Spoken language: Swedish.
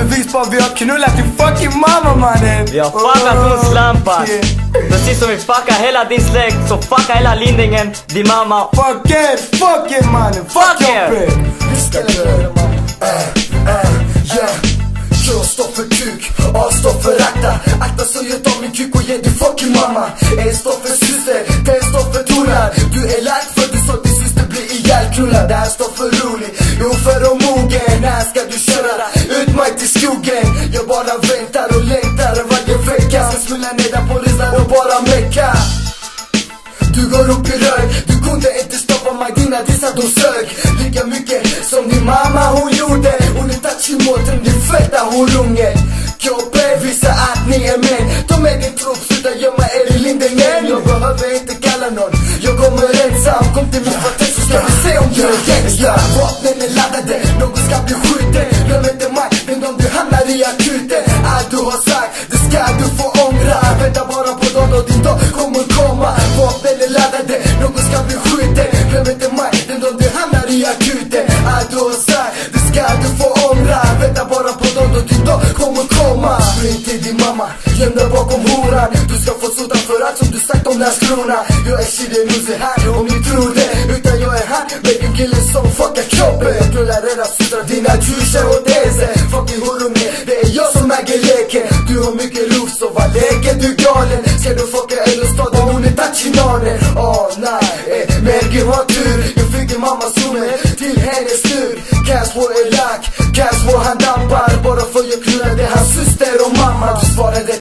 bevis på att vi har knullat din fucking mamma, mannen. Vi har fuckat hon slampan. Precis som vi fuckar hela din släkt, så fuckar hela Lindängen, din mamma. Fuck it mannen, fuck your bitch. Jag står för kuk, A står för akta. Akta så jag tar min kuk och ger din fucking mamma. E står för syster, T står för tonar. Du är lagd för du så din syster blir ihjälknullad. Det här står för rolig, jo för att mogen. När ska du köra ut mig till skogen? Jag bara väntar och längtar varje vecka. Ska smulla nedan på listan och bara mecka. Du går upp i rök, du kunde inte stoppa mig, dina dissar de sög. Lika mycket som din mamma hon gjorde. Hon är touchy mot den din feta horunge. KP visar att ni är män. Ta med din trupp, sluta gömma er i Lindängen. Jag behöver inte kalla någon, jag kommer ensam. Kom till min kvarter så ska vi se om du är gangsta. Vapnen är laddade, någon ska bli skjuten. Glöm inte mig, den gång du hamnar i akuten. Allt du har sagt, det ska du få ångra. Vänta bara på dagen och din dag kommer komma. Vapnen är laddade, någon ska bli skjuten. Glöm inte mig, den gång du hamnar i akuten. Allt du har sagt, det ska du få ångra. Vänta bara på dagen och din dag kommer komma. Spring till din mamma, göm dig bakom horan. Du ska få sota för allt som du sagt om Landskrona. Jag är Shiden Uzi här, om ni tror det. Utan jag är här, med en kille som fuckar kroppen. Jag knullar era systrar, dina tjusar och dese. Fucking horunge, det är jag som äger leken. Du har mycket luft, så vad leker du galen? Ska du fucka eller staden, hon är tachinanen. Nej, Mergi har tur. Jag fick din mammas nummer till hennes tur. Cash på är lack, cash på han dampar. Bara för jag knullade hans syster och mamma. Du svarade